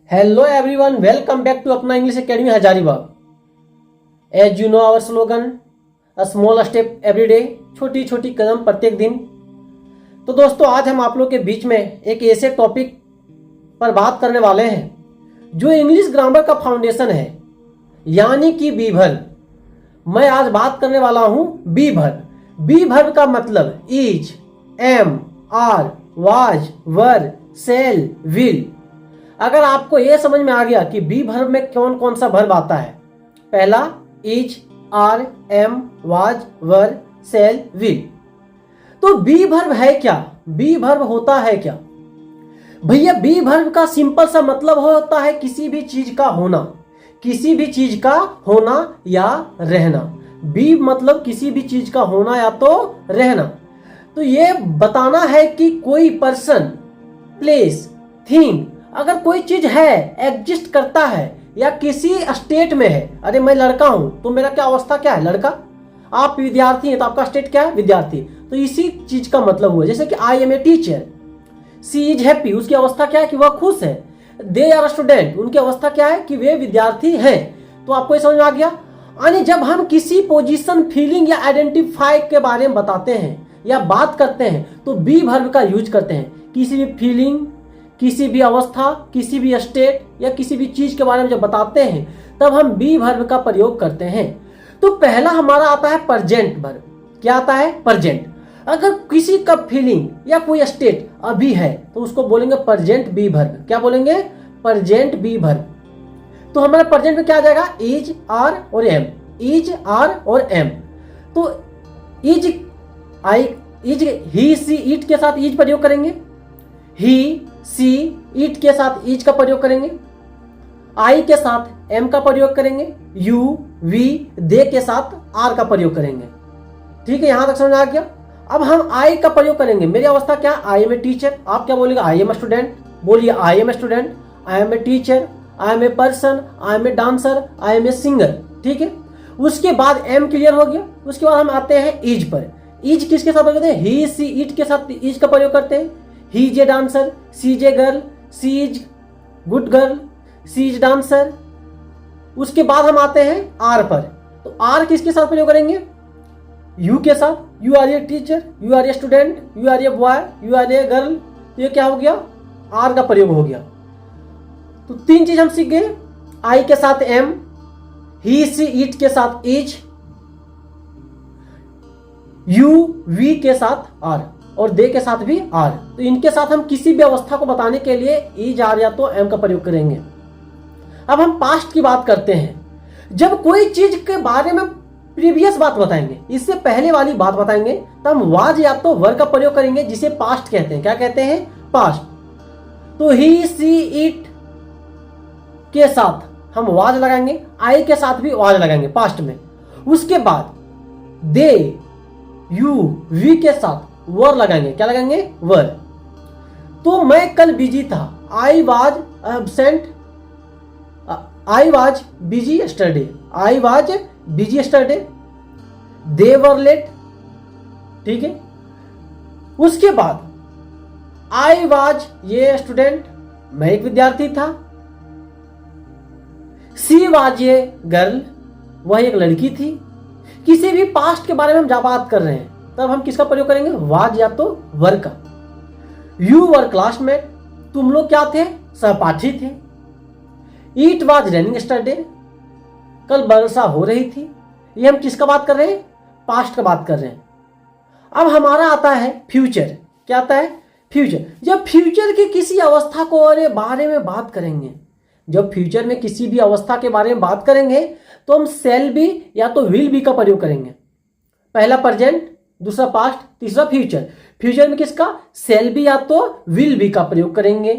Hello everyone, welcome back to अपना English academy Hazaribagh. As you know our slogan, a small step every day, छोटी छोटी कदम प्रत्येक दिन। तो दोस्तों आज हम आप लोग के बीच में एक ऐसे टॉपिक पर बात करने वाले हैं जो इंग्लिश ग्रामर का फाउंडेशन है, यानी कि बी वर्ब। मैं आज बात करने वाला हूं बी वर्ब। बी वर्ब का मतलब is, am, are, was, were, shall, will. अगर आपको यह समझ में आ गया कि बी वर्ब में कौन कौन सा वर्ब आता है, पहला is, are, am, was, were, shall, will, तो बी वर्ब है क्या? बी वर्ब होता है क्या भैया? बी वर्ब का सिंपल सा मतलब होता है किसी भी चीज का होना, किसी भी चीज का होना या रहना। बी मतलब किसी भी चीज का होना या तो रहना। तो ये बताना है कि कोई पर्सन, प्लेस, थिंग, अगर कोई चीज है, एग्जिस्ट करता है या किसी स्टेट में है। अरे मैं लड़का हूं तो मेरा क्या अवस्था क्या है? लड़का। आप विद्यार्थी हैं तो आपका स्टेट क्या है? विद्यार्थी। तो इसी चीज का मतलब हुआ। जैसे कि I am a teacher, she is happy, उसकी अवस्था क्या है? कि वह खुश है। दे आर स्टूडेंट, उनकी अवस्था क्या है? कि वे विद्यार्थी हैं। तो आपको ये समझ में आ गया। यानी जब हम किसी पोजीशन, फीलिंग या आइडेंटिफाई के बारे में बताते हैं या बात करते हैं तो बी वर्ब का यूज करते हैं। किसी भी फीलिंग, किसी भी अवस्था, किसी भी स्टेट या किसी भी चीज के बारे में जब बताते हैं तब हम बी वर्ब का प्रयोग करते हैं। तो पहला हमारा आता है प्रेजेंट वर्ब। क्या आता है? प्रेजेंट। अगर किसी का फीलिंग या कोई स्टेट अभी है तो उसको बोलेंगे प्रेजेंट बी वर्ब। क्या बोलेंगे? Present be verb. तो हमारा प्रेजेंट में क्या आ जाएगा? इज, आर और एम। इज, आर और एम। तो is, I, is, he, she, it के साथ इज प्रयोग करेंगे। ही, सी, इट के साथ इज का प्रयोग करेंगे। आई के साथ एम का प्रयोग करेंगे। यू, वी, दे के साथ आर का प्रयोग करेंगे। ठीक है, यहां तक समझ आ गया। अब हम आई का प्रयोग करेंगे। मेरी अवस्था क्या? I am a teacher. आप क्या बोलेंगे? I am a student. बोलिए I am a student, I am a teacher, I am a person, I am a dancer, I am a singer. ठीक है, उसके बाद एम क्लियर हो गया। उसके बाद हम आते हैं इज पर। इज किसके साथ प्रयोग करते हैं? ही, सी, इट के साथ इज का प्रयोग करते हैं। He is a dancer, she is a girl, she is good girl, she is dancer. उसके बाद हम आते हैं आर पर। तो आर किसके साथ प्रयोग करेंगे? यू के साथ। You are a teacher, you are a student, you are a boy, you are a girl. तो ये क्या हो गया? आर का प्रयोग हो गया। तो तीन चीज हम सीख गए। आई के साथ एम, ही, सी, इट के साथ इज, यू, वी के साथ आर और दे के साथ भी आर। तो इनके साथ हम किसी भी अवस्था को बताने के लिए इज, आर या तो एम का प्रयोग करेंगे। अब हम पास्ट की बात करते हैं। जब कोई चीज के बारे में प्रीवियस बात बताएंगे, इससे पहले वाली बात बताएंगे, तो हम वाज या तो वर का प्रयोग करेंगे, जिसे पास्ट कहते हैं। क्या कहते हैं? पास्ट। तो ही, सी, इट के साथ हम वाज लगाएंगे। आई के साथ भी वाज लगाएंगे पास्ट में। उसके बाद दे, यू, वी के साथ वर लगाएंगे। क्या लगाएंगे? वर। तो मैं कल बिजी था। I was absent, I was busy yesterday, I was busy yesterday. They were late. ठीक है, उसके बाद आई वाज ये स्टूडेंट, मैं एक विद्यार्थी था। सी वाज ये गर्ल, वह एक लड़की थी। किसी भी पास्ट के बारे में हम जब बात कर रहे हैं तब हम किसका प्रयोग करेंगे? वाज या तो वर का। यू वर क्लासमेट, तुम लोग क्या थे? सहपाठी थे। इट वाज रेनिंग यस्टरडे, कल वर्षा हो रही थी। ये हम किसका बात कर रहे हैं? पास्ट का बात कर रहे हैं। अब हमारा आता है फ्यूचर। क्या आता है? फ्यूचर। जब फ्यूचर की किसी अवस्था को बारे में बात करेंगे, जब फ्यूचर में किसी भी अवस्था के बारे में बात करेंगे तो हम सेल बी या तो विल बी का प्रयोग करेंगे। पहला प्रेजेंट, दूसरा पास्ट, तीसरा फ्यूचर। फ्यूचर में किसका? सेल बी या तो विल बी का प्रयोग करेंगे।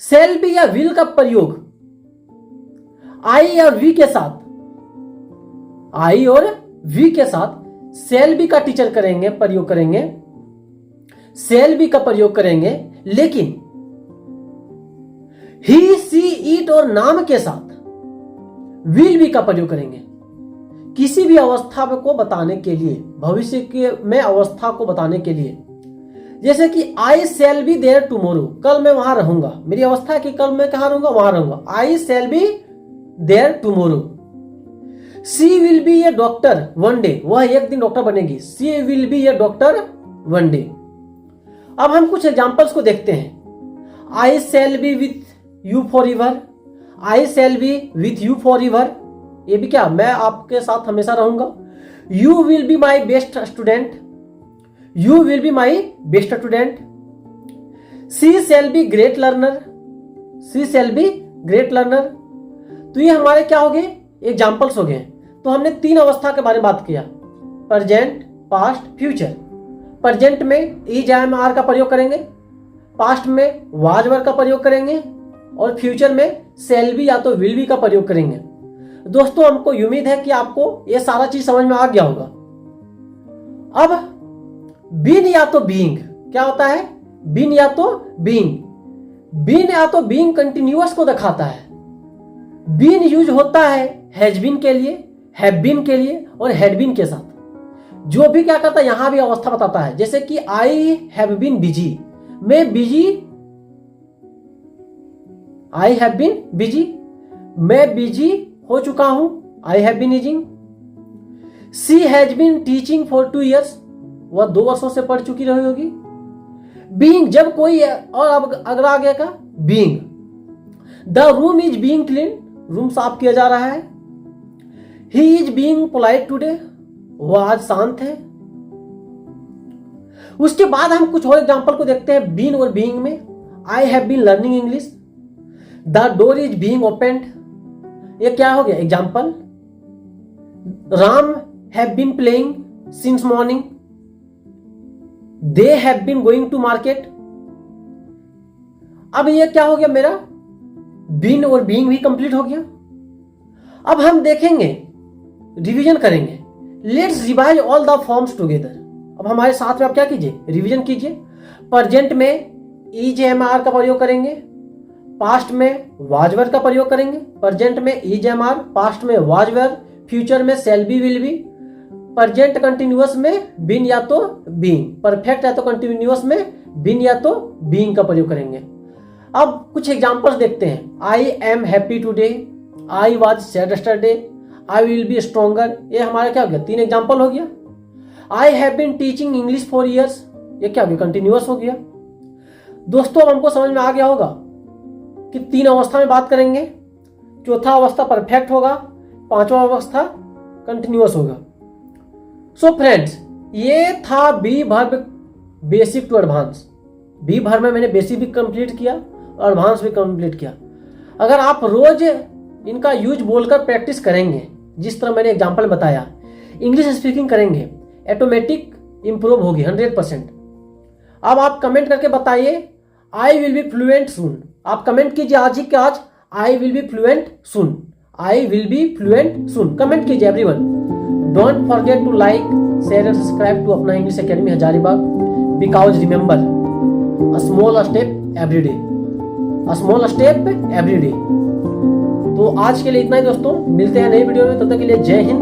सेल बी या विल का प्रयोग आई या वी के साथ, आई और वी के साथ सेल बी का टीचर करेंगे, प्रयोग करेंगे, सेल बी का प्रयोग करेंगे। लेकिन ही, सी, इट और नाम के साथ विल बी का प्रयोग करेंगे किसी भी अवस्था को बताने के लिए, भविष्य के में अवस्था को बताने के लिए। जैसे कि आई शैल बी देयर टुमारो, कल मैं वहां रहूंगा, मेरी अवस्था है कि कल मैं कहां रहूंगा, वहां रहूंगा। I shall be there tomorrow. She will be a doctor one day, वह एक दिन डॉक्टर बनेगी। She will be a doctor one day. अब हम कुछ एग्जांपल्स को देखते हैं। I shall be with you forever, I shall be with you forever, ये भी क्या, मैं आपके साथ हमेशा रहूंगा। You will be my best student, you will be my best student. C shall be great learner, she shall be great learner. तो ये हमारे क्या हो गए, एग्जाम्पल्स हो गए। तो हमने 3 अवस्था के बारे में बात किया, प्रेजेंट, पास्ट, फ्यूचर। प्रेजेंट में इज एम आर का प्रयोग करेंगे, पास्ट में वाज वर का प्रयोग करेंगे, और फ्यूचर में शैल बी या तो विल बी का प्रयोग करेंगे। दोस्तों हमको उम्मीद है कि आपको ये सारा चीज समझ में आ गया होगा। अब बीन या तो बीइंग क्या होता है, बीन या तो बीइंग, बीन या तो बीइंग कंटिन्यूअस को दिखाता है। बीन यूज होता है हैज बीन के लिए, हैव बीन के लिए और हैड बीन के साथ। जो भी क्या करता है यहां भी अवस्था बताता है। जैसे कि आई हैव बीन बिजी, मैं busy, I have been busy, मैं बिजी हो चुका हूं, I have been easing. She has been teaching for 2 years, वह 2 वर्षों से पढ़ चुकी रही होगी। बीइंग जब कोई और अब अगला आ गया का being. The room is being clean, room साफ किया जा रहा है। He is being polite today, वह आज शांत है। उसके बाद हम कुछ और एग्जांपल को देखते हैं बीन और बीइंग में। I have been learning English, the door is being opened, ये क्या हो गया example. Ram have been playing since morning, they have been going to market. अब ये क्या हो गया मेरा, बीन और बीइंग भी कंप्लीट हो गया। अब हम देखेंगे, रिवीजन करेंगे। Let's revise all the forms together. अब हमारे साथ में आप क्या कीजिए, रिवीजन कीजिए। प्रेजेंट में इज एम आर का प्रयोग करेंगे, पास्ट में वाज वर का प्रयोग करेंगे। प्रेजेंट में इज एम आर, पास्ट में वाज वर, फ्यूचर में shall be will be. Present continuous में बीन या तो बीइंग, परफेक्ट या तो कंटिन्यूअस में बीन या तो बीइंग का प्रयोग करेंगे। अब कुछ एग्जांपल्स देखते हैं। I am happy today, I was sad yesterday, I will be stronger. ये हमारा क्या हो गया, 3 एग्जांपल हो गया। I have been teaching English for years, ये क्या हो गया, कंटिन्यूअस हो गया। दोस्तों अब हमको समझ में आ गया होगा कि 3 अवस्था में बात करेंगे। चौथा अवस्था परफेक्ट होगा, 5वां अवस्था कंटिन्यूअस होगा। सो फ्रेंड्स, ये था be verb basic to advance. Be verb में मैंने बेसिक भी कंप्लीट किया और एडवांस भी कंप्लीट किया। अगर आप रोज इनका यूज बोलकर प्रैक्टिस करेंगे, जिस तरह मैंने एग्जांपल बताया, इंग्लिश स्पीकिंग करेंगे, ऑटोमेटिक इंप्रूव होगी 100%। अब आप कमेंट करके बताइए, I will be fluent soon. आप कमेंट कीजिए आज ही के आज, I will be fluent soon, I will be fluent soon. Comment कीजिए everyone. Don't forget to like, share and subscribe to Apna English academy Hazaribagh, because remember a small step every day, a small step every day. तो आज के लिए इतना ही दोस्तों, मिलते हैं नई वीडियो में, तब तक के लिए जय हिंद,